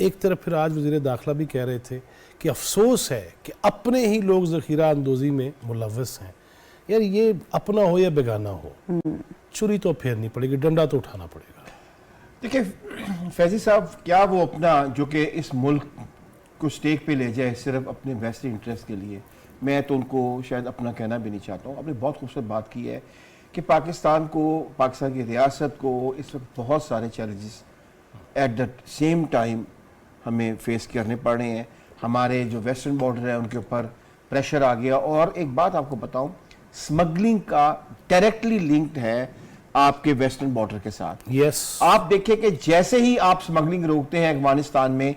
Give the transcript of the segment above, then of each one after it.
ایک طرف پھر آج وزیر داخلہ بھی کہہ رہے تھے کہ افسوس ہے کہ اپنے ہی لوگ ذخیرہ اندوزی میں ملوث ہیں. یار یہ اپنا ہو یا بیگانہ ہو, چھری تو پھیرنی پڑے گی, ڈنڈا تو اٹھانا پڑے گا. دیکھیں فیضی صاحب, کیا وہ اپنا جو کہ اس ملک کو سٹیک پہ لے جائے صرف اپنے ویسٹی انٹرسٹ کے لیے, میں تو ان کو شاید اپنا کہنا بھی نہیں چاہتا ہوں. آپ نے بہت خوبصورت بات کی ہے کہ پاکستان کی ریاست کو اس وقت بہت سارے challenges at the same time ہمیں فیس کرنے پڑ رہے ہیں. ہمارے جو ویسٹرن بارڈر ہے ان کے اوپر پریشر آ گیا, اور ایک بات آپ کو بتاؤں, سمگلنگ کا ڈائریکٹلی لنکڈ ہے آپ کے ویسٹرن بارڈر کے ساتھ. یس, آپ دیکھیں کہ جیسے ہی آپ سمگلنگ روکتے ہیں افغانستان میں,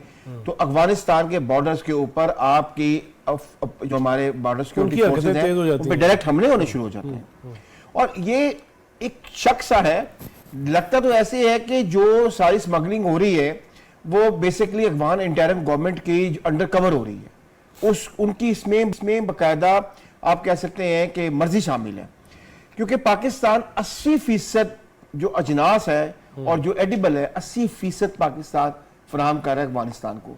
تو افغانستان کے بارڈرز کے اوپر آپ کی جو ہمارے بارڈرز کے فورسز ہیں ان پہ ڈائریکٹ حملے ہونے شروع ہو جاتے ہیں. اور یہ ایک شک سا ہے, لگتا تو ایسے ہے کہ جو ساری سمگلنگ ہو رہی ہے وہ بیسیکلی افغان انٹرم گورنمنٹ کی انڈر کور ہو رہی ہے. ان کی اس میں باقاعدہ آپ کہہ سکتے ہیں کہ مرضی شامل ہے, کیونکہ پاکستان 80% جو اجناس ہے اور جو ایڈیبل ہے 80% پاکستان فراہم کر رہا ہے افغانستان کو.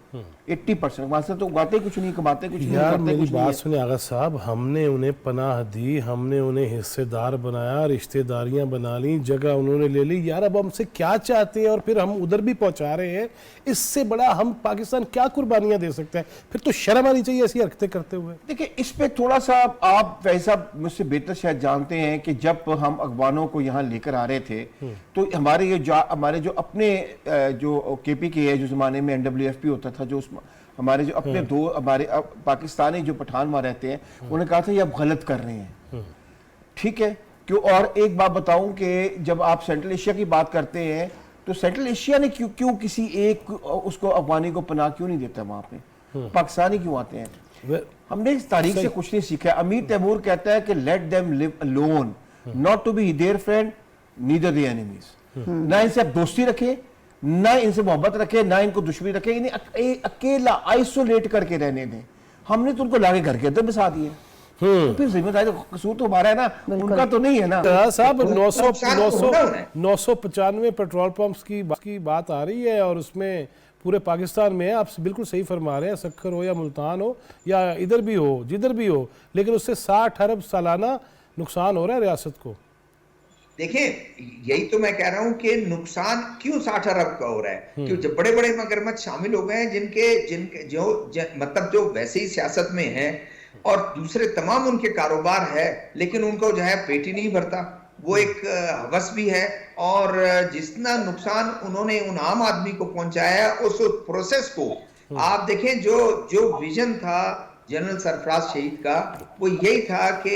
80% افغانستان تو اگاتے کچھ نہیں, کماتے کچھ نہیں. یار میری بات سنیں آغا صاحب, ہم نے انہیں پناہ دی, ہم نے انہیں حصے دار بنایا, رشتہ داریاں بنا لیں, جگہ انہوں نے لے لی. یار اب ہم سے کیا چاہتے ہیں, اور پھر ہم ادھر بھی پہنچا رہے ہیں. اس سے بڑا ہم پاکستان کیا قربانیاں دے سکتے ہیں؟ پھر تو شرم آنی چاہیے ایسی حرکتیں کرتے ہوئے. دیکھیں اس پہ تھوڑا سا آپ فیض صاحب مجھ سے بہتر شاید جانتے ہیں کہ جب ہم افغانوں کو یہاں لے کر آ رہے تھے تو ہمارے جو اپنے جو کے پی کے ہے, جو زمانے میں NWFP ہوتا تھا, جو ہمارے جو اپنے دو ہمارے پاکستانی جو پٹھان وہاں رہتے ہیں, انہوں نے کہا تھا یہ آپ غلط کر رہے ہیں. ٹھیک ہے, اور ایک بات بتاؤں کہ جب آپ سینٹرل ایشیا کی بات کرتے ہیں تو سینٹرل ایشیا نے کیوں کسی ایک اس کو افغانی کو پناہ کیوں نہیں دیتا وہاں پہ, پاکستانی کیوں آتے ہیں؟ ہم نے اس تاریخ سے کچھ نہیں سیکھا. امیر تیمور کہتا ہے کہ let them live alone, not to be their friend, neither the enemies. نہ ان سے آپ دوستی رکھیں, نہ ان سے محبت رکھیں, نہ ان کو دشمنی رکھیں, انہیں اکیلا آئسولیٹ کر کے رہنے دیں. ہم نے تو ان کو لاگے گھر کے اندر بسا دیے. پھر ذمہ داری قصور تو ہمارا ہے نا, ان کا تو نہیں ہے نا. صاحب 995 پیٹرول پمپس کی بات آ رہی ہے, اور اس میں پورے پاکستان میں ہے. آپ بالکل صحیح فرما رہے ہیں, سکھر ہو یا ملتان ہو یا ادھر بھی ہو, جدھر بھی ہو, لیکن اس سے 60 ارب سالانہ نقصان ہو رہا ہے ریاست کو. دیکھیں یہی تو میں کہہ رہا ہوں کہ نقصان کیوں 60 ارب کا ہو رہا ہے, کہ جب بڑے بڑے مگرمچھ شامل ہو گئے ہیں جن کے جو ویسے ہی سیاست میں ہیں اور دوسرے تمام ان کے کاروبار ہے, لیکن ان کو جو ہے پیٹ ہی نہیں بھرتا. وہ ایک ہوس بھی ہے, اور جتنا نقصان انہوں نے ان عام آدمی کو پہنچایا ہے اس پروسیس کو آپ دیکھیں. جو ویژن تھا جنرل سرفراز شہید کا, وہ یہی تھا کہ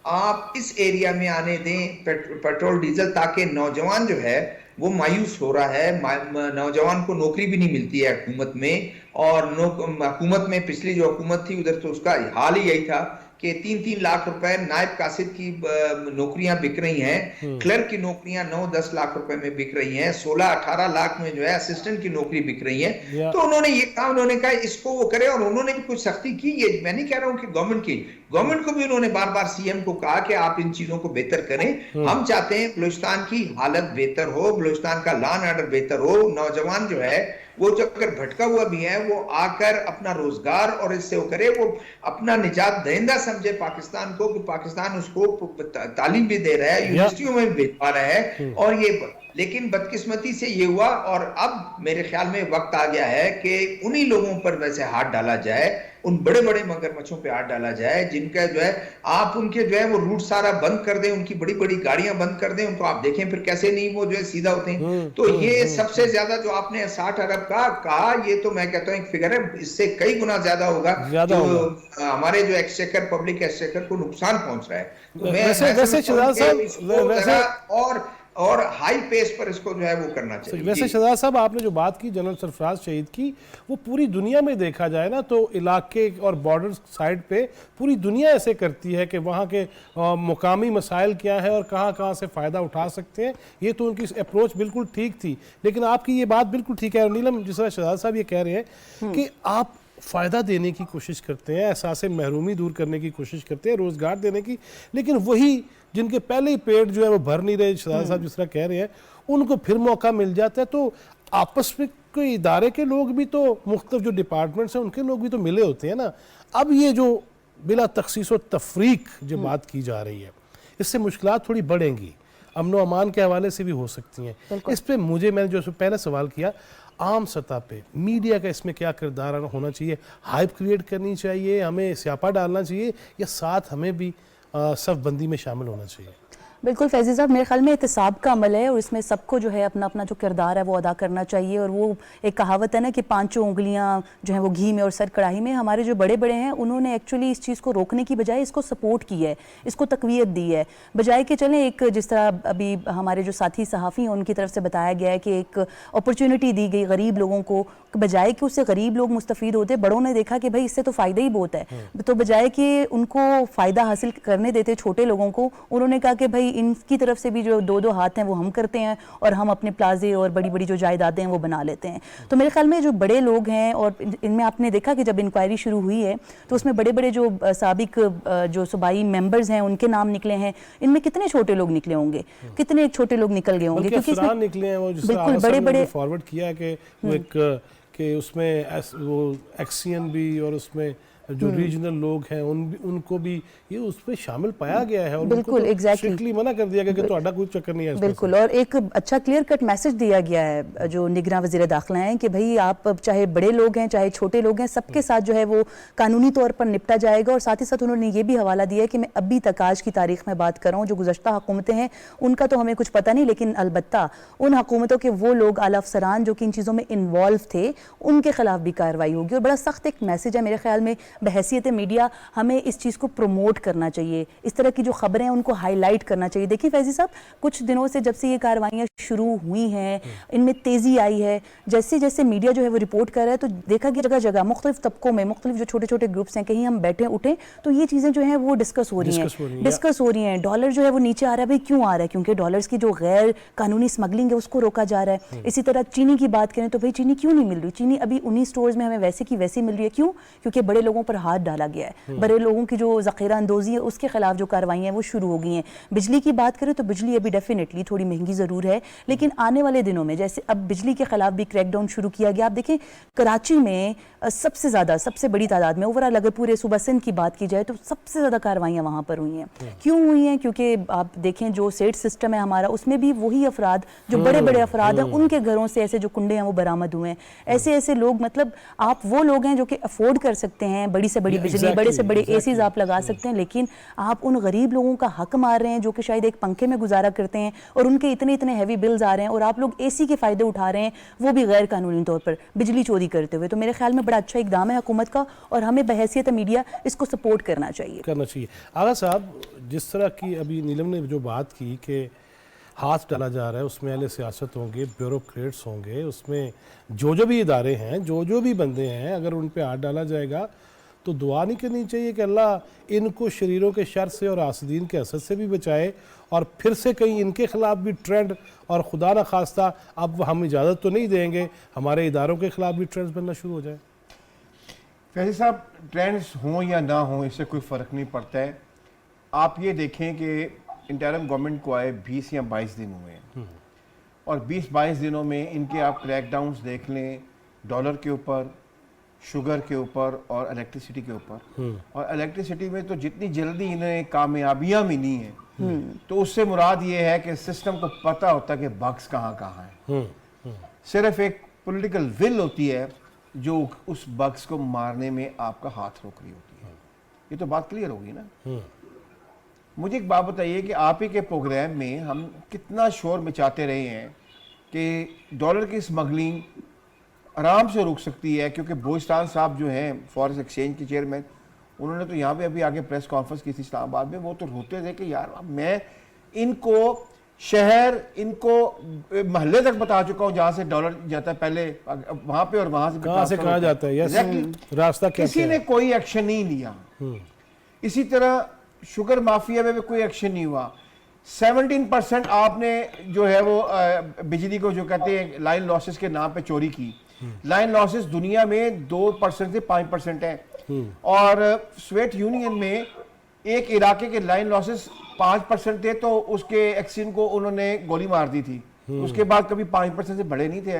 آپ اس ایریا میں آنے دیں پیٹرول ڈیزل, تاکہ نوجوان جو ہے وہ مایوس ہو رہا ہے. نوجوان کو نوکری بھی نہیں ملتی ہے حکومت میں, اور حکومت میں پچھلی جو حکومت تھی ادھر تو اس کا حال ہی یہی تھا کہ 3-3 لاکھ روپے نائب قاصد کی نوکریاں بک رہی ہیں, کلرک کی نوکریاں 9-10 لاکھ روپے میں بک رہی ہیں, 16-18 لاکھ میں جو ہے اسسٹنٹ کی نوکری بک رہی ہیں. تو انہوں نے یہ کہا, انہوں نے کہا اس کو وہ کرے, اور انہوں نے بھی کچھ سختی کی. یہ میں نہیں کہہ رہا ہوں کہ گورنمنٹ کو بھی انہوں نے بار بار سی ایم کو کہا کہ آپ ان چیزوں کو بہتر کریں. ہم چاہتے ہیں بلوچستان کی حالت بہتر ہو, بلوچستان کا لان آرڈر بہتر ہو. نوجوان جو ہے وہ جو اگر بھٹکا ہوا بھی ہے وہ آ کر اپنا روزگار اور اس سے وہ کرے, وہ اپنا نجات دہندہ سمجھے پاکستان کو, کہ پاکستان اس کو تعلیم بھی دے رہا ہے, یونیورسٹیوں میں بھی بھیج پا رہا ہے. اور یہ لیکن بدقسمتی سے یہ ہوا, اور اب میرے خیال میں وقت آ گیا ہے کہ انہی لوگوں پر ویسے ہاتھ ڈالا جائے, ان بڑے بڑے مگرمچھوں پہ ہاتھ ڈالا جائے جن کا جو ہے آپ ان کے جو ہے وہ روٹ سارا بند کر دیں, ان کی بڑی بڑی گاڑیاں بند کر دیں, ان کو آپ دیکھیں پھر کیسے نہیں وہ جو ہے سیدھا ہوتے ہیں. تو یہ سب سے زیادہ جو آپ نے 60 ارب کا کہا, یہ تو میں کہتا ہوں ایک فگر ہے, اس سے کئی گنا زیادہ ہوگا جو ہمارے جو ایکسچیکر پبلک ایکسچیکر کو نقصان پہنچ رہا ہے. تو میں اور ہائی پیس پر اس کو جو ہے وہ کرنا چاہیے. ویسے شہزاد صاحب آپ نے جو بات کی جنرل سرفراز شہید کی, وہ پوری دنیا میں دیکھا جائے نا تو علاقے اور بارڈر سائڈ پہ پوری دنیا ایسے کرتی ہے کہ وہاں کے مقامی مسائل کیا ہے اور کہاں سے فائدہ اٹھا سکتے ہیں. یہ تو ان کی اپروچ بالکل ٹھیک تھی, لیکن آپ کی یہ بات بالکل ٹھیک ہے. اور نیلم, جس طرح شہزاد صاحب یہ کہہ رہے ہیں کہ آپ فائدہ دینے کی کوشش کرتے ہیں, احساس محرومی دور کرنے کی کوشش کرتے ہیں, روزگار دینے کی, لیکن وہی جن کے پہلے ہی پیٹ جو ہے وہ بھر نہیں رہے, شہزاد صاحب جس طرح کہہ رہے ہیں, ان کو پھر موقع مل جاتا ہے. تو آپس میں کوئی ادارے کے لوگ بھی تو مختلف جو ڈپارٹمنٹس ہیں ان کے لوگ بھی تو ملے ہوتے ہیں نا. اب یہ جو بلا تخصیص و تفریق جو بات کی جا رہی ہے اس سے مشکلات تھوڑی بڑھیں گی, امن و امان کے حوالے سے بھی ہو سکتی ہیں. اس پہ میں نے جو پہلے سوال کیا, عام سطح پہ میڈیا کا اس میں کیا کردار ہونا چاہیے؟ ہائپ کریٹ کرنی چاہیے, ہمیں سیاپا ڈالنا چاہیے, یا ساتھ ہمیں بھی صف بندی میں شامل ہونا چاہیے؟ بالکل فیضی صاحب, میرے خیال میں احتساب کا عمل ہے اور اس میں سب کو جو ہے اپنا اپنا جو کردار ہے وہ ادا کرنا چاہیے. اور وہ ایک کہاوت ہے نا کہ 5 انگلیاں جو ہیں وہ گھی میں اور سر کڑاہی میں. ہمارے جو بڑے بڑے ہیں انہوں نے ایکچولی اس چیز کو روکنے کی بجائے اس کو سپورٹ کی ہے, اس کو تقویت دی ہے, بجائے کہ چلیں ایک جس طرح ابھی ہمارے جو ساتھی صحافی ہیں ان کی طرف سے بتایا گیا ہے کہ ایک اپرچونٹی دی گئی غریب لوگوں کو, بجائے کہ اس سے غریب لوگ مستفید ہوتے, بڑوں نے دیکھا کہ بھائی اس سے تو فائدہ ہی بہت ہے, تو بجائے کہ ان کو فائدہ حاصل کرنے دیتے چھوٹے لوگوں کو, انہوں نے کہا کہ بھائی ان کی طرف سے بھی جو 2 ہاتھ ہیں وہ ہم کرتے ہیں اور ہم اپنے پلازے اور بڑی بڑی جو جائیدادیں ہیں وہ بنا لیتے ہیں. تو میرے خیال میں جو بڑے لوگ ہیں, اور ان میں آپ نے دیکھا کہ جب انکوائری شروع ہوئی ہے تو اس میں بڑے بڑے جو سابق جو صوبائی ممبرز ہیں ان کے نام نکلے ہیں, ان میں کتنے چھوٹے لوگ نکلے ہوں گے, کتنے چھوٹے لوگ نکل گئے ہوں گے, کیونکہ افراد نکلے ہیں وہ جس طرح بڑے بڑے فارورڈ کیا کہ وہ ایک کہ اس میں وہ ایکسین بھی اور اس میں جو ریجنل لوگ ہیں ان کو بھی یہ اس میں شامل پایا گیا ہے, اور بالکل اسٹرکٹلی منع کر دیا گیا کہ تہاڈا کوئی چکر نہیں ہے. بالکل, اور ایک اچھا کلیئر کٹ میسج دیا گیا ہے جو نگراں وزیر داخلہ ہیں کہ بھئی آپ چاہے بڑے لوگ ہیں چاہے چھوٹے لوگ ہیں, سب کے ساتھ جو ہے وہ قانونی طور پر نپٹا جائے گا. اور ساتھ ہی ساتھ انہوں نے یہ بھی حوالہ دیا ہے کہ میں ابھی تک آج کی تاریخ میں بات کر رہا ہوں, جو گزشتہ حکومتیں ہیں ان کا تو ہمیں کچھ پتہ نہیں, لیکن البتہ ان حکومتوں کے وہ لوگ اعلیٰ افسران جو کہ ان چیزوں میں انوالو تھے ان کے خلاف بھی کارروائی ہوگی. اور بڑا سخت ایک میسج ہے میرے خیال میں, بحیثیت میڈیا ہمیں اس چیز کو پروموٹ کرنا چاہیے, اس طرح کی جو خبریں ہیں ان کو ہائی لائٹ کرنا چاہیے. دیکھیں فیضی صاحب, کچھ دنوں سے جب سے یہ کارروائیاں شروع ہوئی ہیں ان میں تیزی آئی ہے, جیسے جیسے میڈیا جو ہے وہ رپورٹ کر رہا ہے تو دیکھا کہ جگہ جگہ مختلف طبقوں میں مختلف جو چھوٹے چھوٹے گروپس ہیں, کہیں ہم بیٹھے اٹھیں تو یہ چیزیں جو ہیں وہ ڈسکس ہو رہی ہیں. ڈالر جو ہے وہ نیچے آ رہا ہے, بھائی کیوں آ رہا ہے؟ کیونکہ ڈالرز کی جو غیر قانونی اسمگلنگ ہے اس کو روکا جا رہا ہے. اسی طرح چینی کی بات کریں تو بھائی چینی کیوں نہیں مل رہی؟ چینی ابھی 19 سٹورز میں ہمیں ویسے کی ویسی مل رہی ہے. کیوں؟ کیونکہ بڑے لوگوں پر ہاتھ ڈالا گیا ہے, بڑے لوگوں کی جو ذخیرہ اندوزی ہے اس کے خلاف جو کارروائیاں ہیں وہ شروع ہو گئی ہیں. بجلی کی بات کریں تو بجلی ابھی ڈیفینیٹلی تھوڑی مہنگی ضرور ہے, لیکن آنے والے دنوں میں جیسے اب بجلی کے خلاف بھی کریک ڈاؤن شروع کیا گیا. آپ دیکھیں کراچی میں سب سے زیادہ سب سے بڑی تعداد میں اوورآل اگر پورے صوبہ سندھ کی بات کی جائے تو سب سے زیادہ کارروائیاں وہاں پر ہوئی ہیں. کیوں ہوئی ہیں؟ کیونکہ آپ دیکھیں جو سیٹ سسٹم ہے ہمارا اس میں بھی وہی افراد جو بڑے بڑے افراد ہیں ان کے گھروں سے ایسے جو کنڈے ہیں وہ برآمد ہوئے ہیں. ایسے لوگ, مطلب آپ وہ لوگ ہیں جو کہ افورڈ کر سکتے ہیں بڑی سے بڑی بجلی, بڑے سے بڑے اے سیز آپ لگا سکتے ہیں, لیکن آپ ان غریب لوگوں کا حق مار رہے ہیں جو کہ شاید ایک پنکھے میں گزارا کرتے ہیں اور ان کے اتنے ہیوی بلز آ رہے ہیں, اور آپ لوگ اے سی کے فائدے اٹھا رہے ہیں وہ بھی غیر قانونی طور پر بجلی چوری کرتے ہوئے. تو میرے خیال میں بڑا اچھا اقدام ہے حکومت کا اور ہمیں بحیثیت میڈیا اس کو سپورٹ کرنا چاہیے. آغا صاحب, جس طرح کی ابھی نیلم نے جو بات کی کہ ہاتھ ڈالا جا رہا ہے, اس میں اہل سیاست ہوں گے, بیوروکریٹس ہوں گے, اس میں جو بھی ادارے ہیں, جو بھی بندے ہیں, اگر ان پہ ہاتھ ڈالا جائے گا تو دعا نہیں کرنی چاہیے کہ اللہ ان کو شریروں کے شر سے اور حاسدین کے حسد سے بھی بچائے, اور پھر سے کہیں ان کے خلاف بھی ٹرینڈ, اور خدا نہ خواستہ اب ہم اجازت تو نہیں دیں گے ہمارے اداروں کے خلاف بھی ٹرینڈز بننا شروع ہو جائے. فیضی صاحب, ٹرینڈز ہوں یا نہ ہوں اس سے کوئی فرق نہیں پڑتا ہے. آپ یہ دیکھیں کہ انٹرم گورنمنٹ کو آئے 20 یا 22 دن ہوئے ہیں, اور 20-22 دنوں میں ان کے آپ کریک ڈاؤنز دیکھ لیں, ڈالر کے اوپر, شوگر کے اوپر اور الیکٹریسٹی کے اوپر. اور الیکٹریسٹی میں تو جتنی جلدی انہیں کامیابیاں ملی ہیں تو اس سے مراد یہ ہے کہ سسٹم کو پتہ ہوتا ہے کہ بگز کہاں ہیں. صرف ایک پولیٹیکل ول ہوتی ہے جو اس بگز کو مارنے میں آپ کا ہاتھ روک رہی ہوتی ہے. یہ تو بات کلیئر ہوگی نا. مجھے ایک بات بتائیے کہ آپ ہی کے پروگرام میں ہم کتنا شور مچاتے رہے ہیں کہ ڈالر کی اسمگلنگ آرام سے رک سکتی ہے, کیونکہ بوستان صاحب جو ہیں فارکس ایکسچینج کے چیئرمین, انہوں نے تو یہاں پہ ابھی آگے پریس کانفرنس کی تھی اسلام آباد میں, وہ تو روتے تھے کہ یار میں ان کو شہر, ان کو محلے تک بتا چکا ہوں جہاں سے ڈالر جاتا ہے پہلے وہاں پہ, اور وہاں سے کہاں جاتا ہے, راستہ کسی نے کوئی ایکشن نہیں لیا. اسی طرح شوگر مافیا میں بھی کوئی ایکشن نہیں ہوا. 17% آپ نے جو ہے وہ بجلی کو جو کہتے ہیں لائن لاسز کے نام پہ چوری کی. لائن لاسز دنیا میں 2% سے 5% ہیں, اور سویٹ یونین میں ایک علاقے کے لائن لاسز 5% تھے تو اس کے ایکسین کو انہوں نے گولی مار دی تھی. اس کے بعد کبھی 5% سے بڑے نہیں تھے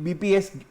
BPS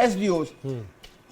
SDOs,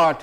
8,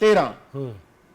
13,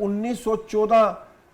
1914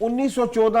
1914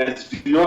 SDO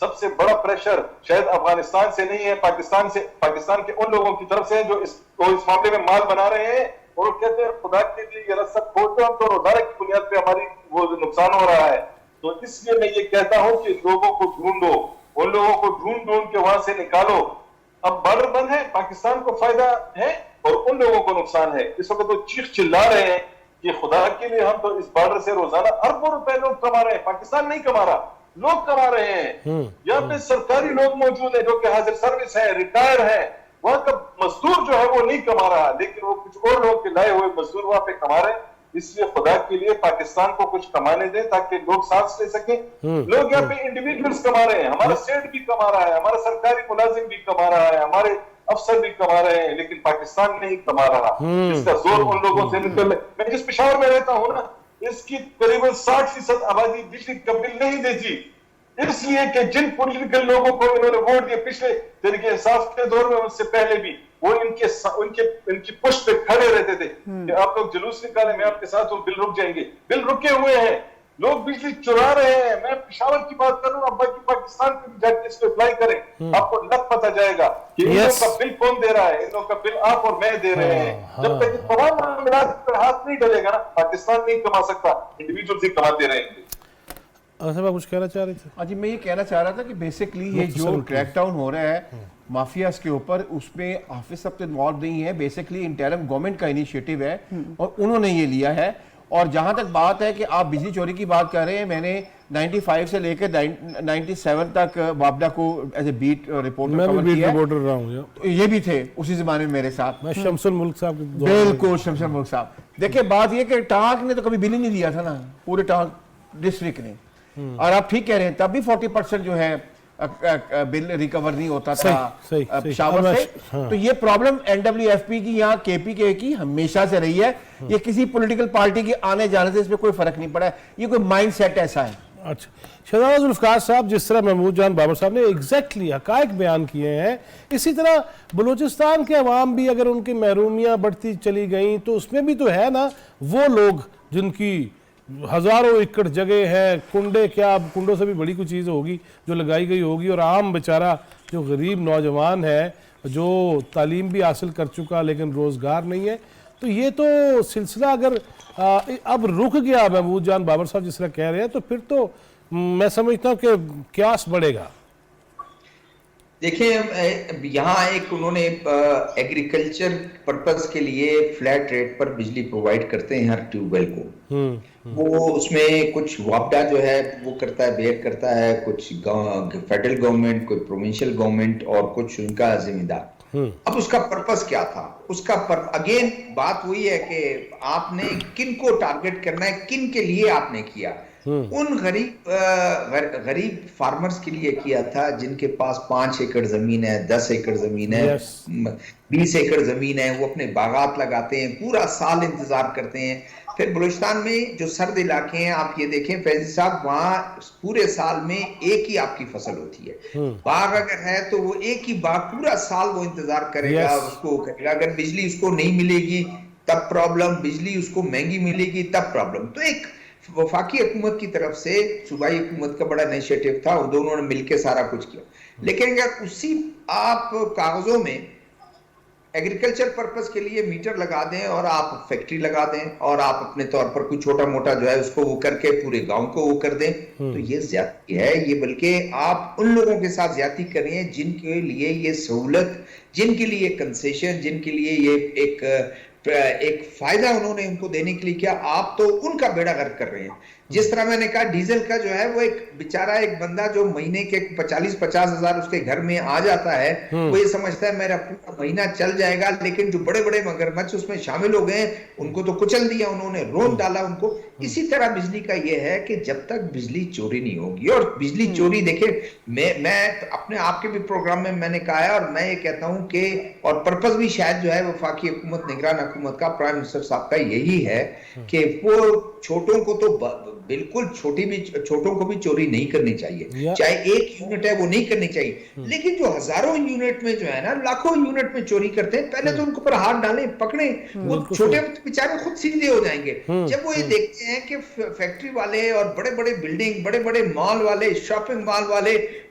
سب سے بڑا پریشر شاید افغانستان سے نہیں ہے، پاکستان کے ان لوگوں کی طرف سے ہیں جو اس معاملے میں مال بنا رہے ہیں، اور وہ کہتے ہیں خدا کے لیے یہ رسد کھول دو ہم تو روزانہ کی بنیاد پہ ہماری وہ نقصان ہو رہا ہے۔ تو اس لیے میں یہ کہتا ہوں کہ لوگوں کو ڈھونڈو، ان لوگوں کو ڈھونڈ کے وہاں سے نکالو۔ اب بارڈر بند ہے، پاکستان کو فائدہ ہے اور ان لوگوں کو نقصان ہے۔ اس وقت وہ چیخ چلا رہے ہیں کہ خدا کے لیے ہم تو اس بارڈر سے روزانہ اربوں روپے لوگ کما رہے ہیں، پاکستان نہیں کما رہا، لوگ کما رہے ہیں۔ یہاں پہ سرکاری لوگ موجود ہیں جو کہ حاضر سروس ہیں، ریٹائر ہیں، وہاں کا مزدور جو ہے وہ نہیں کما رہا، لیکن وہ کچھ اور لوگ کے لائے ہوئے مزدور وہاں پہ کما رہے ہیں۔ اس لیے خدا کے لیے پاکستان کو کچھ کمانے دیں تاکہ لوگ سانس لے سکیں۔ لوگ یہاں پہ انڈیویجولز کما رہے ہیں، ہمارا اسٹیٹ بھی کما رہا ہے، ہمارا سرکاری ملازم بھی کما رہا ہے، ہمارے افسر بھی کما رہے ہیں، لیکن پاکستان نہیں کما رہا۔ اس کا زور ان لوگوں سے نکل رہا ہے۔ میں جس پشاور میں رہتا ہوں نا، اس کی قریباً 60% آبادی بجلی کا بل نہیں دیتی، اس لیے کہ جن پولیٹیکل لوگوں کو انہوں نے ووٹ دیے پچھلے تحریک انصاف کے دور میں، ان سے پہلے بھی، وہ ان کی پشت پہ کھڑے رہتے تھے کہ آپ لوگ جلوس نکالیں، میں آپ کے ساتھ ہوں، بل رک جائیں گے۔ بل رکے ہوئے ہیں، لوگ بجلی چرا رہے ہیں۔ میں پشاور کی بات کر رہا ہوں، اب باقی پاکستان کے بھی جا کے اس کو اپلائی کریں، آپ کو لگ پتہ جائے گا کہ ان لوگوں کا بل کون دے رہا ہے۔ ان لوگوں کا بل آپ اور میں دے رہے ہیں۔ جب تک یہ تمام معاملات پر ہاتھ نہیں ڈلے گا نا، پاکستان نہیں کما سکتا، انڈیویجول ہی کماتے رہیں گے۔ صاحب آپ کچھ کہنا چاہ رہے تھے؟ ہاں جی، میں یہ کہنا چاہ رہا تھا کہ بیسکلی یہ جو کریک ڈاؤن ہو رہا ہے مافیاز کے اوپر، اس میں حافظ صاحب تو انوالو نہیں ہے، بیسکلی انٹرم گورنمنٹ کا انیشیٹو ہے اور انہوں نے یہ لیا ہے۔ اور جہاں تک بات ہے کہ آپ بجلی چوری کی بات کر رہے ہیں، میں نے 95 سے لے کے 97 تک وابڈا کو ایز اے بیٹ رپورٹر میں بھی کور بیٹ کیا ہے۔ رپورٹر رہا ہوں، یہ بھی تھے اسی زمانے میں میرے ساتھ، میں شمس الملک صاحب بالکل شمس الملک صاحب۔ دیکھیں بات یہ کہ ٹانک نے تو کبھی بل ہی نہیں دیا تھا نا، پورے ٹانک ڈسٹرکٹ نے، اور آپ ٹھیک کہہ رہے ہیں تب بھی 40% جو ہے بل ریکور نہیں ہوتا تھا پشاور سے۔ تو یہ پرابلم NWFP کی یا KPK کی ہمیشہ سے رہی ہے، یہ کسی پولیٹیکل پارٹی کے آنے جانے سے اس میں کوئی فرق نہیں پڑا ہے، یہ کوئی مائنڈ سیٹ ایسا ہے۔ اچھا، شہزادہ ذوالفقار صاحب، جس طرح محمود جان بابر صاحب نے ایگزیکٹلی حقائق بیان کیے ہیں، اسی طرح بلوچستان کے عوام بھی اگر ان کی محرومیاں بڑھتی چلی گئیں تو اس میں بھی تو ہے نا وہ لوگ جن کی ہزاروں ایکڑ جگہ ہے، کنڈے کیا، کنڈوں سے بھی بڑی کوئی چیز ہوگی جو لگائی گئی ہوگی، اور عام بیچارہ جو غریب نوجوان ہے جو تعلیم بھی حاصل کر چکا لیکن روزگار نہیں ہے۔ تو یہ تو سلسلہ اگر اب رک گیا محمود جان بابر صاحب جس طرح کہہ رہے ہیں، تو پھر تو میں سمجھتا ہوں کہ قیاس بڑھے گا۔ دیکھیں یہاں ایک انہوں نے ایگریکلچر پرپز کے لیے فلیٹ ریٹ پر بجلی پرووائڈ کرتے ہیں ہر ٹیوب ویل کو، وہ اس میں کچھ وابڈا جو ہے وہ کرتا ہے، بیئر کرتا ہے، کچھ فیڈرل گورنمنٹ، کوئی پروونشل گورنمنٹ اور کچھ ان کا ذمہ دار۔ اب اس کا پرپز کیا تھا؟ اس کا اگین بات وہی ہے کہ آپ نے کن کو ٹارگٹ کرنا ہے، کن کے لیے آپ نے کیا۔ ان غریب فارمرز کے لیے کیا تھا جن کے پاس 5 ایکڑ زمین ہے، 10 ایکڑ زمین ہے، 20 ایکڑ زمین ہے، وہ اپنے باغات لگاتے ہیں، پورا سال انتظار کرتے ہیں۔ پھر بلوچستان میں جو سرد علاقے ہیں، آپ یہ دیکھیں فیضی صاحب، وہاں پورے سال میں ایک ہی آپ کی فصل ہوتی ہے، باغ اگر ہے تو وہ ایک ہی باغ پورا سال وہ انتظار کرے گا، اس کو کرے گا۔ اگر بجلی اس کو نہیں ملے گی تب پرابلم، بجلی اس کو مہنگی ملے گی تب پرابلم۔ تو ایک وفاقی حکومت کی طرف سے صوبائی حکومت کا بڑا انیشیٹو تھا، دونوں نے مل کے سارا کچھ کیا، لیکن اگر اسی آپ کاغذوں میں ایگریکلچر پرپس کے لیے میٹر لگا دیں اور آپ فیکٹری لگا دیں اور آپ اپنے طور پر کوئی چھوٹا موٹا جو ہے اس کو وہ کر کے پورے گاؤں کو وہ کر دیں، تو یہ زیادتی ہے۔ یہ بلکہ آپ ان لوگوں کے ساتھ زیادتی کر رہے ہیں جن کے لیے یہ سہولت، جن کے لیے کنسیشن، جن کے لیے یہ ایک فائدہ انہوں نے ان کو دینے کے لیے کیا، آپ تو ان کا بیڑا غرق کر رہے ہیں۔ جس طرح میں نے کہا ڈیزل کا جو ہے وہ ایک بیچارہ ایک بندہ جو مہینے کے 40-50 ہزار اس کے گھر میں آ جاتا ہے، وہ یہ سمجھتا ہے میرا پورا مہینہ چل جائے گا، لیکن جو بڑے بڑے مگرمچھ اس میں شامل ہو گئے ان کو تو کچل دیا انہوں نے، رون ڈالا ان کو۔ اسی طرح بجلی کا یہ ہے کہ جب تک بجلی چوری نہیں ہوگی، اور بجلی چوری دیکھیں میں اپنے آپ کے بھی پروگرام میں نے کہا ہے، اور میں یہ کہتا ہوں کہ اور پرپس بھی شاید جو ہے وفاقی حکومت، نگران حکومت کا، پرائم منسٹر صاحب کا یہی ہے کہ وہ چھوٹوں کو تو بالکل چھوٹوں کو بھی چوری نہیں کرنی چاہیے، چاہے ایک یونٹ ہے وہ نہیں کرنی چاہیے، لیکن جو ہزاروں یونٹ میں جو ہے نا، لاکھوں یونٹ میں چوری کرتے ہیں، پہلے تو ان کو پر ہاتھ ڈالیں، پکڑیں، وہ چھوٹے بیچارے خود سیدھے ہو جائیں گے۔ جب وہ یہ دیکھتے ہیں کہ فیکٹری والے اور بڑے بڑے بلڈنگ، بڑے بڑے مال والے، شاپنگ مال والے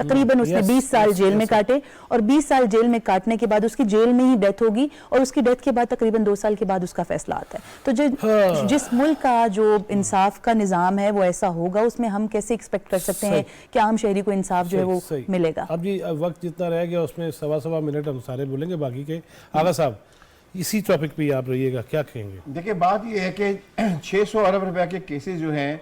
تقریباً اس نے 20 سال جیل میں کاٹے اور 20 سال جیل میں کاٹنے کے بعد اس کی جیل میں ہی ڈیتھ ہوگی اور اس کی ڈیتھ کے بعد تقریباً 2 سال کے بعد اس کا فیصلہ آتا ہے. تو جس ملک کا جو انصاف کا نظام ہے وہ ایسا ہوگا, اس میں ہم کیسے ایکسپیکٹ کر سکتے ہیں کہ عام شہری کو انصاف جو ہے وہ ملے گا. اب جی وقت جتنا رہ گیا اس میں 1.25 منٹ ہم سارے بولیں گے, باقی کے آغا صاحب اسی ٹاپک پہ آپ رہیے گا, کیا کہیں گے؟ دیکھیں بات یہ ہے کہ 600 ارب روپے کے کیسز جو ہیں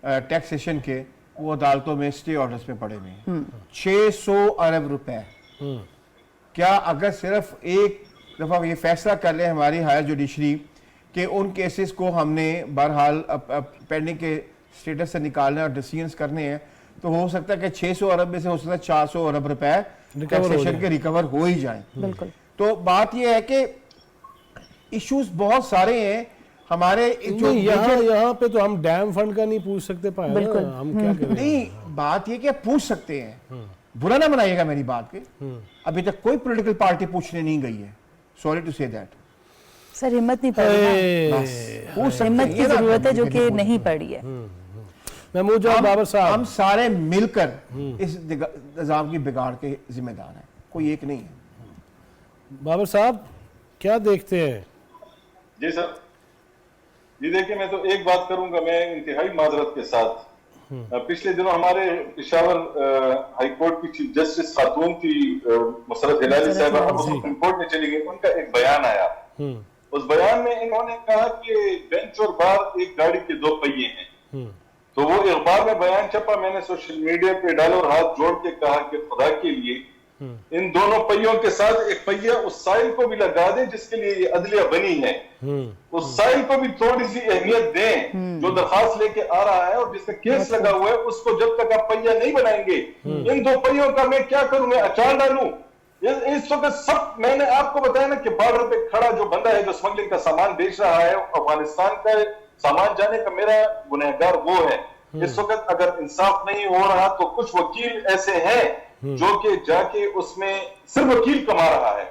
ٹیکسیشن کے وہ عدالتوں میں اسٹے آرڈرز میں پڑے ہوئے ہیں. 600 ارب روپے. کیا اگر صرف ایک دفعہ یہ فیصلہ کر لیں ہماری ہائر جوڈیشری کہ ان کیسز کو ہم نے بہرحال پینڈنگ کے سٹیٹس سے نکالنا اور ڈیسیژنز کرنے ہیں, تو ہو سکتا ہے کہ 600 ارب میں سے ہو سکتا ہے 400 ارب روپے ٹیکسیشن کے ریکور ہو ہی جائیں. بالکل. تو بات یہ ہے کہ ایشوز بہت سارے ہیں ہمارے یہاں پہ تو ہم ڈیم فنڈ کا نہیں پوچھ سکتے پائے, ہم کیا کریں؟ نہیں, بات یہ کہ پوچھ سکتے ہیں, برا نہ بنائیے گا میری بات کے, ابھی تک کوئی پولیٹیکل پارٹی پوچھنے نہیں گئی ہے, سوری ٹو سے دیٹ. سر ہمت نہیں پڑی, ہمت کی ضرورت ہے جو کہ نہیں پڑی ہے. محمود جان بابر صاحب, ہم سارے مل کر اس نظام کی بگاڑ کے ذمہ دار ہیں, کوئی ایک نہیں ہے. بابر صاحب کیا دیکھتے ہیں؟ جی سر, جی دیکھیں میں تو ایک بات کروں گا, میں انتہائی معذرت کے ساتھ, پچھلے دنوں ہمارے پشاور ہائی کورٹ کی چیف جسٹس خاتون تھی مسرت ہلالی صاحبہ, اب سپریم کورٹ میں چلی گئی, ان کا ایک بیان آیا. اس بیان میں انہوں نے کہا کہ بینچ اور بار ایک گاڑی کے 2 پہیے ہیں. تو وہ اخبار میں بیان چھپا, میں نے سوشل میڈیا پہ ڈالا اور ہاتھ جوڑ کے کہا کہ خدا کے لیے ان دونوں پہیوں کے ساتھ ایک پہیہ اس سائل کو بھی لگا دیں جس کے لیے یہ عدلیہ بنی ہے, اس سائل کو بھی تھوڑی سی اہمیت دیں جو درخواست لے کے آ رہا ہے اور جس کا کیس لگا ہوا ہے, اس کو جب تک آپ پہیہ نہیں بنائیں گے, ان 2 پہیوں کا میں کیا کروں, میں اچار ڈالوں. اس وقت سب میں نے آپ کو بتایا نا کہ بارڈر پہ کھڑا جو بندہ ہے جو اسمگلنگ کا سامان بیچ رہا ہے, افغانستان کا سامان جانے کا میرا گنہگار وہ ہے. اس وقت اگر انصاف نہیں ہو رہا تو کچھ وکیل ایسے ہیں جو کہ جا کے اس میں صرف وکیل کما رہا ہے,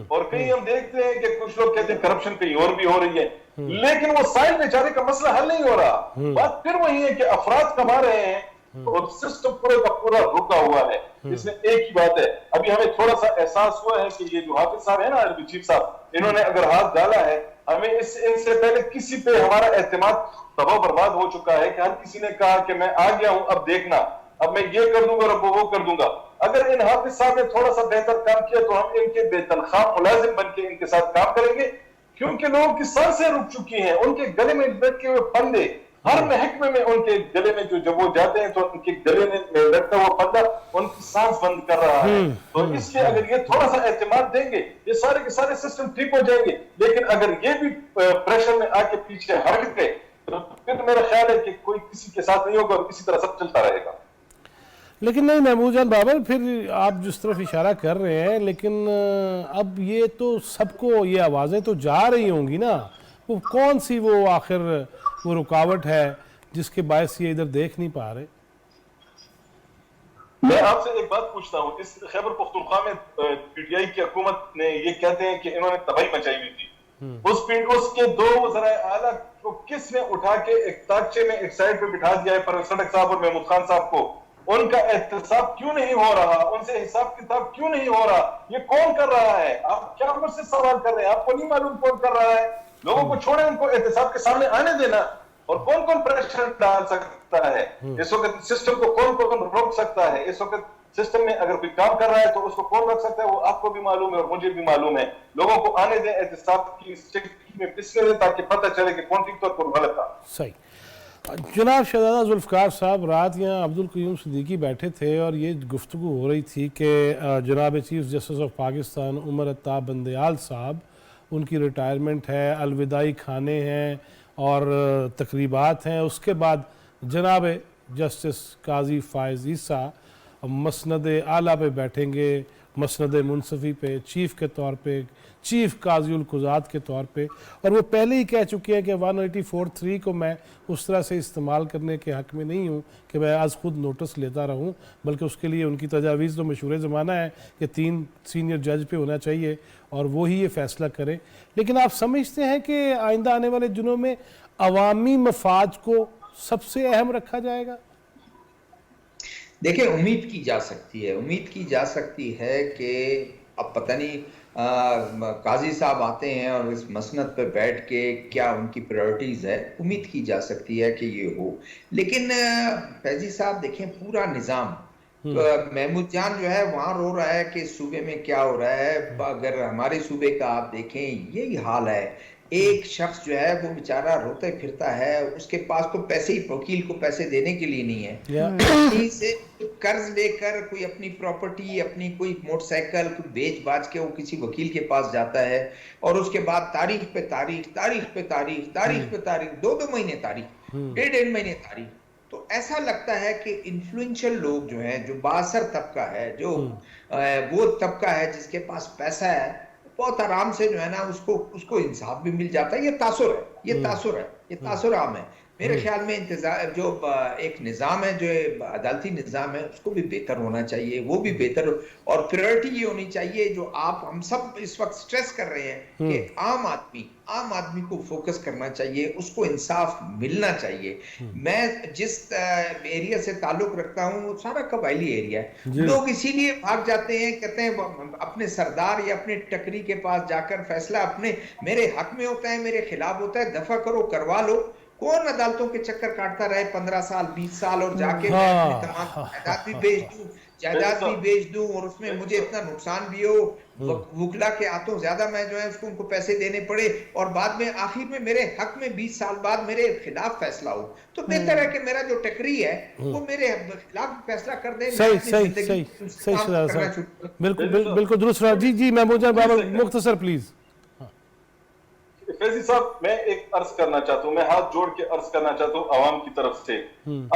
اور کہیں ہم دیکھتے ہیں کہ کچھ لوگ کہتے ہیں کرپشن کہیں اور بھی ہو رہی ہے, لیکن وہ سائل بیچارے کا مسئلہ حل نہیں ہو رہا. بات پھر وہی ہے کہ افراد کما رہے ہیں اور سسٹم پورے کا پورا رکا ہوا ہے. اس میں ایک ہی بات ہے, ابھی ہمیں تھوڑا سا احساس ہوا ہے کہ یہ جو حافظ صاحب ہیں نا, عربی چیف صاحب, انہوں نے اگر ہاتھ ڈالا ہے, ہمیں ان سے پہلے کسی پہ ہمارا اعتماد تباہ برباد ہو چکا ہے کہ ہر کسی نے کہا کہ میں آ گیا ہوں, اب دیکھنا, اب میں یہ کر دوں گا اور وہ کر دوں گا. اگر ان حافظ صاحب نے تھوڑا سا بہتر کام کیا تو ہم ان کے بے تنخواہ ملازم بن کے ان کے ساتھ کام کریں گے, کیونکہ لوگوں کی سانسیں رک چکی ہیں, ان کے گلے میں لٹکے ہوئے پھندے, ہر محکمے میں ان کے گلے میں جب وہ جاتے ہیں تو ان کے گلے میں لٹکا ہوا پھندا ان کی سانس بند کر رہا ہے. تو اس لیے اگر یہ تھوڑا سا اعتماد دیں گے, یہ سارے کے سارے سسٹم ٹھیک ہو جائیں گے. لیکن اگر یہ بھی پریشر میں آ کے پیچھے ہٹ گئے تو پھر میرا خیال ہے کہ کوئی کسی کے ساتھ نہیں ہوگا اور کسی طرح سب چلتا رہے گا. لیکن نہیں محمود جان بابر, پھر آپ جس طرف اشارہ کر رہے ہیں, لیکن اب یہ تو سب کو یہ آوازیں تو جا رہی ہوں گی نا, وہ کون سی وہ آخر وہ رکاوٹ ہے جس کے باعث یہ ادھر دیکھ نہیں پا رہے؟ میں آپ سے ایک بات پوچھتا ہوں, اس خیبر پختونخوا میں پی ٹی آئی کی حکومت نے یہ کہتے ہیں کہ انہوں نے تباہی مچائی ہوئی تھی, اس کے 2 وزرائے اعلیٰ کو کس نے اٹھا کے ایک تاکچے میں ایک سائڈ پہ بٹھا دیا ہے, پرویز خٹک صاحب اور محمود خان صاحب کو, ان کا احتساب کیوں نہیں ہو رہا, ان سے حساب کتاب کیوں نہیں ہو رہا, یہ کون کر رہا ہے؟ آپ کیا مجھ سے سوال کر رہے ہیں, آپ کو نہیں معلوم کون کر رہا ہے؟ لوگوں کو چھوڑیں, ان کو احتساب کے سامنے آنے دینا. اور کون کون پریشر ڈال سکتا ہے اس وقت, سسٹم کو کون کون روک سکتا ہے اس وقت, سسٹم میں اگر کوئی کام کر رہا ہے تو اس کو کون رکھ سکتا ہے, وہ آپ کو بھی معلوم ہے اور مجھے بھی معلوم ہے. لوگوں کو آنے دیں, احتساب کی اسٹیک میں پسنے دیں تاکہ پتہ چلے کہ کون ٹھیک تھا اور کون غلط تھا. صحیح. جناب شہزادہ ذوالفقار صاحب, رات یہاں عبدالقیوم صدیقی بیٹھے تھے اور یہ گفتگو ہو رہی تھی کہ جناب چیف جسٹس آف پاکستان عمر اتاب بندیال صاحب, ان کی ریٹائرمنٹ ہے, الوداعی کھانے ہیں اور تقریبات ہیں, اس کے بعد جناب جسٹس قاضی فائز عیسیٰ مسند اعلیٰ پہ بیٹھیں گے, مسند منصفی پہ, چیف کے طور پہ, چیف قاضی القضات کے طور پہ, اور وہ پہلے ہی کہہ چکے ہیں کہ 184(3) کو میں اس طرح سے استعمال کرنے کے حق میں نہیں ہوں کہ میں از خود نوٹس لیتا رہوں, بلکہ اس کے لیے ان کی تجاویز تو مشہور زمانہ ہے کہ 3 سینئر جج پہ ہونا چاہیے اور وہی یہ فیصلہ کریں. لیکن آپ سمجھتے ہیں کہ آئندہ آنے والے دنوں میں عوامی مفاد کو سب سے اہم رکھا جائے گا؟ دیکھیں امید کی جا سکتی ہے کہ اب پتہ نہیں قاضی صاحب آتے ہیں اور اس مسند پہ بیٹھ کے کیا ان کی پرائرٹیز ہے، امید کی جا سکتی ہے کہ یہ ہو، لیکن فیضی صاحب دیکھیں پورا نظام، محمود جان جو ہے وہاں رو رہا ہے کہ صوبے میں کیا ہو رہا ہے، اگر ہمارے صوبے کا آپ دیکھیں یہی حال ہے، ایک شخص جو ہے وہ بیچارہ روتے پھرتا ہے، اس کے پاس تو پیسے ہی وکیل کو پیسے دینے کے لیے نہیں ہے، کہیں سے قرض لے کر کوئی اپنی پراپرٹی، اپنی کوئی موٹر سائیکل بیچ باچ کے وہ کسی وکیل کے پاس جاتا ہے، اور اس کے بعد تاریخ پہ تاریخ 2 مہینے تاریخ، 1.5 مہینے تاریخ، تو ایسا لگتا ہے کہ انفلوئنشل لوگ جو ہیں، جو بااثر طبقہ ہے، جو وہ طبقہ ہے جس کے پاس پیسہ ہے، بہت آرام سے جو ہے نا اس کو انصاف بھی مل جاتا ہے۔ یہ تاثر عام ہے۔ میرے خیال میں جو ایک نظام ہے، جو عدالتی نظام ہے، اس کو بھی بہتر ہونا چاہیے، وہ بھی بہتر، اور پریورٹی یہ ہونی چاہیے جو ہم سب اس وقت سٹریس کر رہے ہیں کہ عام آدمی کو فوکس کرنا چاہیے، اس کو انصاف ملنا چاہیے۔ میں جس ایریا سے تعلق رکھتا ہوں وہ سارا قبائلی ایریا ہے، لوگ اسی لیے بھاگ جاتے ہیں، کہتے ہیں اپنے سردار یا اپنے ٹکری کے پاس جا کر فیصلہ میرے حق میں ہوتا ہے، میرے خلاف ہوتا ہے، دفع کرو، کروا لو۔ کون عدالتوں کے چکر کاٹتا رہے 15 سال 20 سال، اور جا کے میں اپنی تمام جائیداد بھی بیچ دوں اور اس میں مجھے اتنا نقصان بھی ہو، وکلا کے ہاتھوں زیادہ میں جو ہے اس کو ان کو پیسے دینے پڑے، اور بعد میں آخر میں میرے حق میں 20 سال بعد میرے خلاف فیصلہ ہو۔ تو بہتر ہے کہ میرا جو ٹکری ہے وہ میرے خلاف فیصلہ کر دے۔ صحیح بالکل درست رہا۔ جی محمود جان بابر مختصر پلیز۔ فیضی صاحب میں ایک عرض کرنا چاہتا ہوں، میں ہاتھ جوڑ کے عرض کرنا چاہتا ہوں عوام کی طرف سے،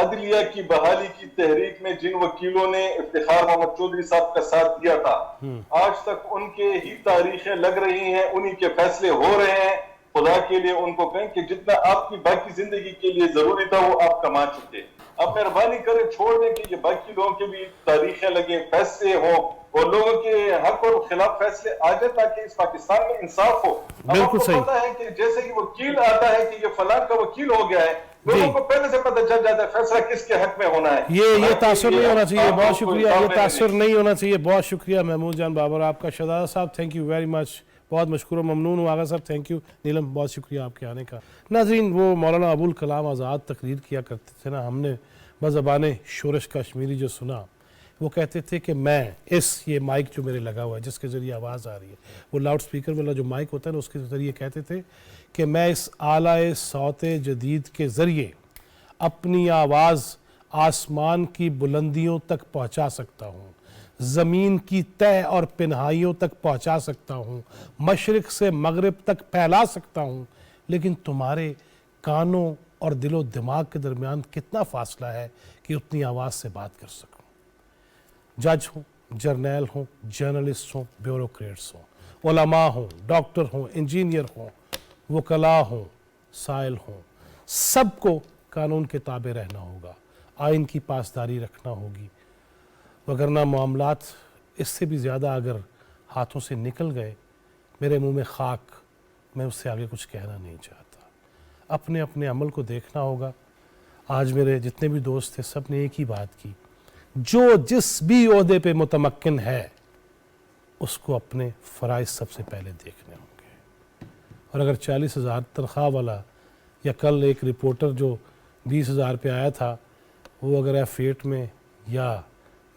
عدلیہ کی بحالی کی تحریک میں جن وکیلوں نے افتخار محمد چودھری صاحب کا ساتھ دیا تھا، آج تک ان کے ہی تاریخیں لگ رہی ہیں، انہی کے فیصلے ہو رہے ہیں۔ خدا کے لیے ان کو کہیں کہ جتنا آپ کی باقی زندگی کے لیے ضروری تھا وہ آپ کما چکے، اب مہربانی کریں چھوڑ دیں کہ یہ باقی لوگوں کے بھی تاریخیں لگیں، فیصلے ہوں، اور لوگوں کے حق اور خلاف فیصلے آ جائے تاکہ اس پاکستان میں انصاف ہو۔ اب آپ کو پتا ہے کہ جیسے کہ وکیل آتا ہے کہ یہ فلاں کا وکیل ہو گیا ہے، لوگوں کو پہلے سے پتہ چل جاتا ہے فیصلہ کس کے حق میں ہونا ہے۔ یہ تاثر نہیں ہونا چاہیے، بہت شکریہ، یہ تاثر نہیں ہونا چاہیے، بہت شکریہ محمود جان بابر آپ کا۔ شہزادہ صاحب تھینک یو ویری مچ، بہت مشکور و ممنون ہوں۔ آغا صاحب تھینک یو، نیلم بہت شکریہ آپ کے آنے کا۔ ناظرین، وہ مولانا ابوالکلام آزاد تقریر کیا کرتے تھے نا، ہم نے بزبان شورش کشمیری جو سنا، وہ کہتے تھے کہ میں یہ مائک جو میرے لگا ہوا ہے جس کے ذریعے آواز آ رہی ہے، وہ لاؤڈ سپیکر والا جو مائک ہوتا ہے نا، اس کے ذریعے کہتے تھے کہ میں اس آلہ صوت جدید کے ذریعے اپنی آواز آسمان کی بلندیوں تک پہنچا سکتا ہوں، زمین کی تہہ اور پنہائیوں تک پہنچا سکتا ہوں، مشرق سے مغرب تک پھیلا سکتا ہوں، لیکن تمہارے کانوں اور دل و دماغ کے درمیان کتنا فاصلہ ہے کہ اتنی آواز سے بات کر سکوں۔ جج ہوں، جرنیل ہوں، جرنلسٹ ہوں، بیوروکریٹس ہوں، علماء ہوں، ڈاکٹر ہوں، انجینئر ہوں، وکلاء ہوں، سائل ہوں، سب کو قانون کے تابع رہنا ہوگا، آئین کی پاسداری رکھنا ہوگی، وگرنہ معاملات اس سے بھی زیادہ اگر ہاتھوں سے نکل گئے، میرے منہ میں خاک، میں اس سے آگے کچھ کہنا نہیں چاہتا۔ اپنے اپنے عمل کو دیکھنا ہوگا۔ آج میرے جتنے بھی دوست تھے سب نے ایک ہی بات کی، جو جس بھی عہدے پہ متمکن ہے اس کو اپنے فرائض سب سے پہلے دیکھنے ہوں گے، اور اگر 40,000 تنخواہ والا یا کل ایک رپورٹر جو 20,000 پہ آیا تھا، وہ اگر F8 میں یا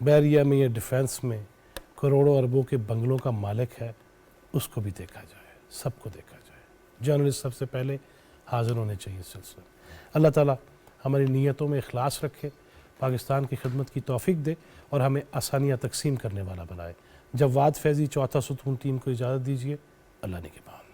بیریا میں یا ڈیفینس میں کروڑوں اربوں کے بنگلوں کا مالک ہے، اس کو بھی دیکھا جائے، سب کو دیکھا جائے۔ جرنلسٹ سب سے پہلے حاضر ہونے چاہیے اس سلسلے میں۔ اللہ تعالیٰ ہماری نیتوں میں اخلاص رکھے، پاکستان کی خدمت کی توفیق دے، اور ہمیں آسانیاں تقسیم کرنے والا بنائے۔ جواد فیضی، چوتھا ستون ٹیم کو اجازت دیجیے۔ اللہ نگہبان۔